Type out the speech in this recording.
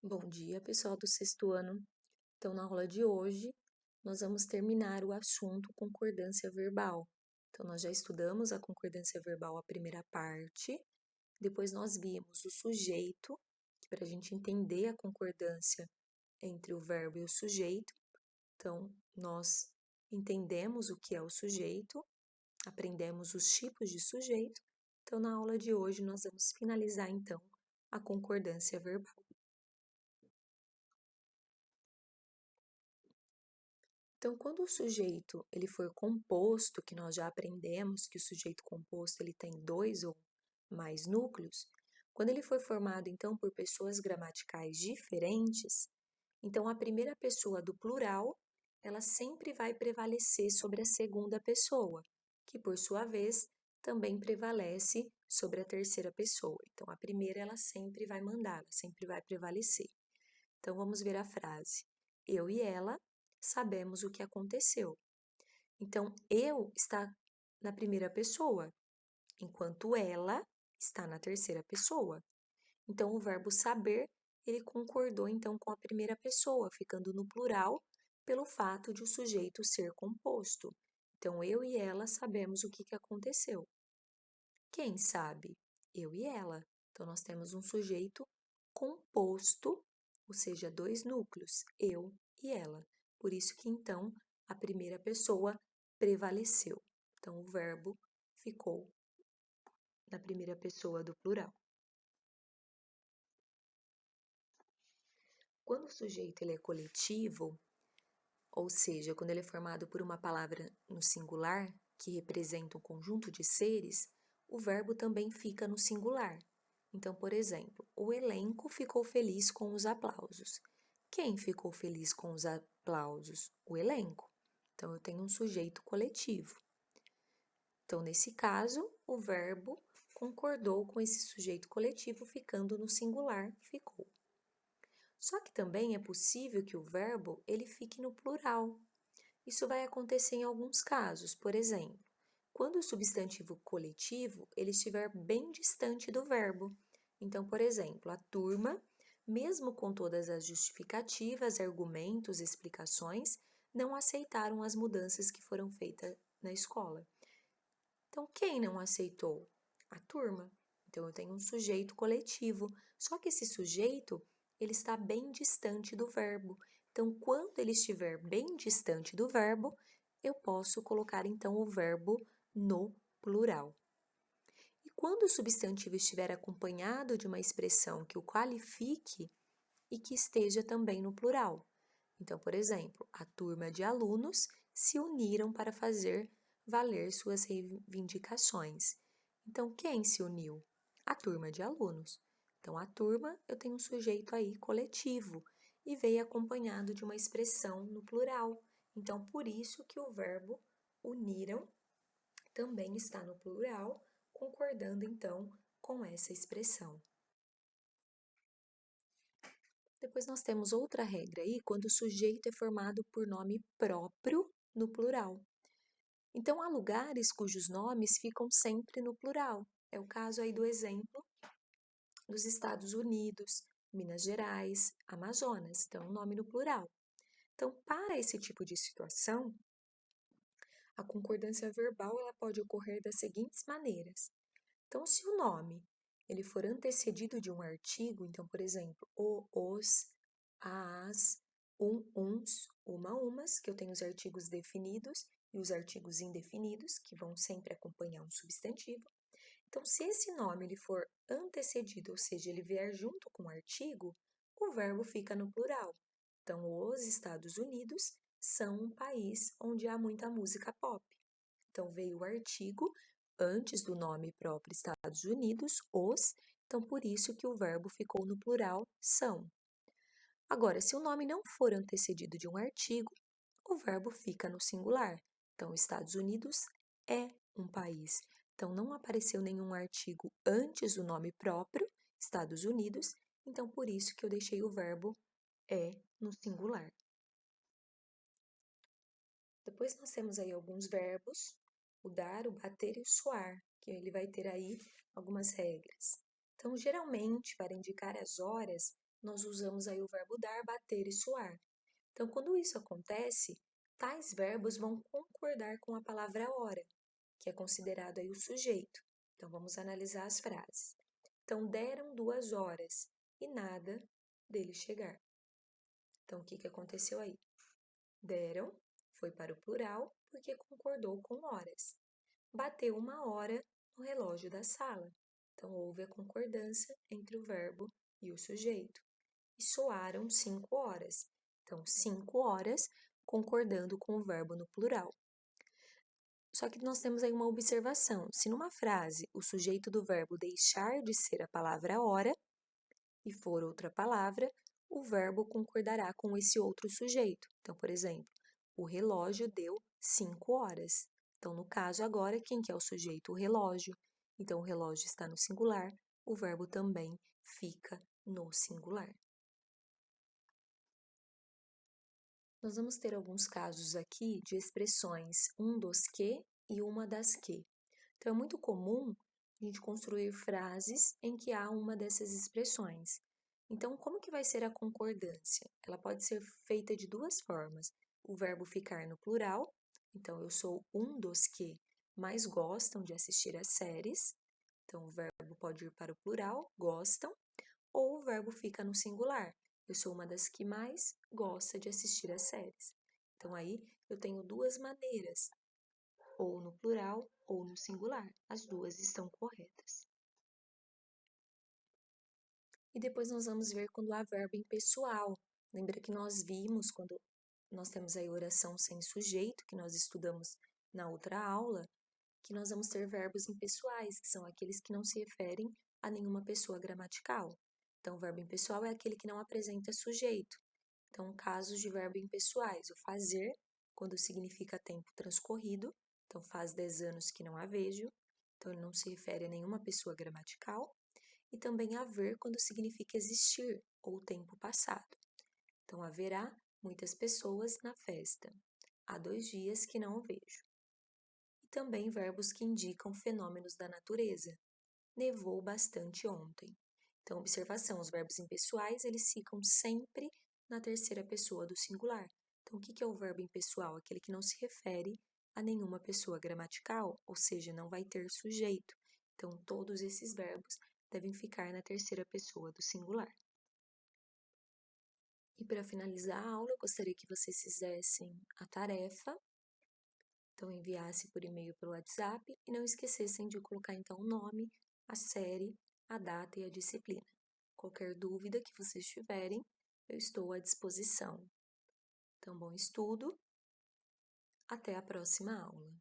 Bom dia, pessoal do sexto ano. Então, na aula de hoje, nós vamos terminar o assunto concordância verbal. Então, nós já estudamos a concordância verbal, a primeira parte, depois nós vimos o sujeito, para a gente entender a concordância entre o verbo e o sujeito. Então, nós entendemos o que é o sujeito, aprendemos os tipos de sujeito. Então, na aula de hoje, nós vamos finalizar, então, a concordância verbal. Então, quando o sujeito ele for composto, que nós já aprendemos que o sujeito composto ele tem dois ou mais núcleos, quando ele for formado então por pessoas gramaticais diferentes, então a primeira pessoa do plural, ela sempre vai prevalecer sobre a segunda pessoa, que por sua vez também prevalece sobre a terceira pessoa. Então a primeira ela sempre vai mandar, ela sempre vai prevalecer. Então vamos ver a frase. Eu e ela sabemos o que aconteceu. Então, eu está na primeira pessoa, enquanto ela está na terceira pessoa. Então, o verbo saber, ele concordou então com a primeira pessoa, ficando no plural, pelo fato de o sujeito ser composto. Então, eu e ela sabemos o que aconteceu. Quem sabe? Eu e ela. Então, nós temos um sujeito composto, ou seja, dois núcleos, eu e ela. Por isso que, então, a primeira pessoa prevaleceu. Então, o verbo ficou na primeira pessoa do plural. Quando o sujeito ele é coletivo, ou seja, quando ele é formado por uma palavra no singular, que representa um conjunto de seres, o verbo também fica no singular. Então, por exemplo, o elenco ficou feliz com os aplausos. Quem ficou feliz com os aplausos? O elenco. Então, eu tenho um sujeito coletivo. Então, nesse caso, o verbo concordou com esse sujeito coletivo, ficando no singular, ficou. Só que também é possível que o verbo ele fique no plural. Isso vai acontecer em alguns casos, por exemplo, quando o substantivo coletivo ele estiver bem distante do verbo. Então, por exemplo, a turma, mesmo com todas as justificativas, argumentos, explicações, não aceitaram as mudanças que foram feitas na escola. Então, quem não aceitou? A turma. Então, eu tenho um sujeito coletivo, só que esse sujeito ele está bem distante do verbo. Então, quando ele estiver bem distante do verbo, eu posso colocar então o verbo no plural. E quando o substantivo estiver acompanhado de uma expressão que o qualifique e que esteja também no plural. Então, por exemplo, a turma de alunos se uniram para fazer valer suas reivindicações. Então, quem se uniu? A turma de alunos. Então, a turma, eu tenho um sujeito aí coletivo e veio acompanhado de uma expressão no plural. Então, por isso que o verbo uniram também está no plural, concordando então com essa expressão. Depois nós temos outra regra aí, quando o sujeito é formado por nome próprio no plural. Então, há lugares cujos nomes ficam sempre no plural. É o caso aí do exemplo dos Estados Unidos, Minas Gerais, Amazonas. Então, nome no plural. Então, para esse tipo de situação, a concordância verbal ela pode ocorrer das seguintes maneiras. Então, se o nome ele for antecedido de um artigo, então, por exemplo, o, os, as, uns, umas, que eu tenho os artigos definidos e os artigos indefinidos, que vão sempre acompanhar um substantivo. Então, se esse nome ele for antecedido, ou seja, ele vier junto com o artigo, o verbo fica no plural. Então, os Estados Unidos são um país onde há muita música pop. Então, veio o artigo antes do nome próprio Estados Unidos, os, então por isso que o verbo ficou no plural, são. Agora, se o nome não for antecedido de um artigo, o verbo fica no singular. Então, Estados Unidos é um país. Então, não apareceu nenhum artigo antes do nome próprio, Estados Unidos, então por isso que eu deixei o verbo é no singular. Depois nós temos aí alguns verbos, o dar, o bater e o suar, que ele vai ter aí algumas regras. Então, geralmente, para indicar as horas, nós usamos aí o verbo dar, bater e suar. Então, quando isso acontece, tais verbos vão concordar com a palavra hora, que é considerado aí o sujeito. Então, vamos analisar as frases. Então, deram 2 horas e nada dele chegar. Então, o que aconteceu aí? Deram foi para o plural porque concordou com horas. Bateu 1 hora no relógio da sala. Então, houve a concordância entre o verbo e o sujeito. E soaram 5 horas. Então, 5 horas concordando com o verbo no plural. Só que nós temos aí uma observação. Se numa frase o sujeito do verbo deixar de ser a palavra hora e for outra palavra, o verbo concordará com esse outro sujeito. Então, por exemplo, o relógio deu 5 horas. Então, no caso agora, quem que é o sujeito? O relógio. Então, o relógio está no singular, o verbo também fica no singular. Nós vamos ter alguns casos aqui de expressões um dos que e uma das que. Então, é muito comum a gente construir frases em que há uma dessas expressões. Então, como que vai ser a concordância? Ela pode ser feita de 2 formas. O verbo ficar no plural, então eu sou um dos que mais gostam de assistir às séries. Então, o verbo pode ir para o plural, gostam, ou o verbo fica no singular. Eu sou uma das que mais gosta de assistir às séries. Então, aí eu tenho 2 maneiras, ou no plural ou no singular. As 2 estão corretas. E depois nós vamos ver quando há verbo impessoal. Lembra que nós vimos quando nós temos aí oração sem sujeito, que nós estudamos na outra aula, que nós vamos ter verbos impessoais, que são aqueles que não se referem a nenhuma pessoa gramatical. Então, o verbo impessoal é aquele que não apresenta sujeito. Então, casos de verbo impessoais, o fazer, quando significa tempo transcorrido, então faz 10 anos que não a vejo, então ele não se refere a nenhuma pessoa gramatical, e também haver, quando significa existir, ou tempo passado. Então, haverá muitas pessoas na festa. Há 2 dias que não o vejo. E também verbos que indicam fenômenos da natureza. Nevou bastante ontem. Então, observação, os verbos impessoais, eles ficam sempre na terceira pessoa do singular. Então, o que é o verbo impessoal? Aquele que não se refere a nenhuma pessoa gramatical, ou seja, não vai ter sujeito. Então, todos esses verbos devem ficar na terceira pessoa do singular. E para finalizar a aula, eu gostaria que vocês fizessem a tarefa, então enviasse por e-mail pelo WhatsApp e não esquecessem de colocar então o nome, a série, a data e a disciplina. Qualquer dúvida que vocês tiverem, eu estou à disposição. Então, bom estudo, até a próxima aula.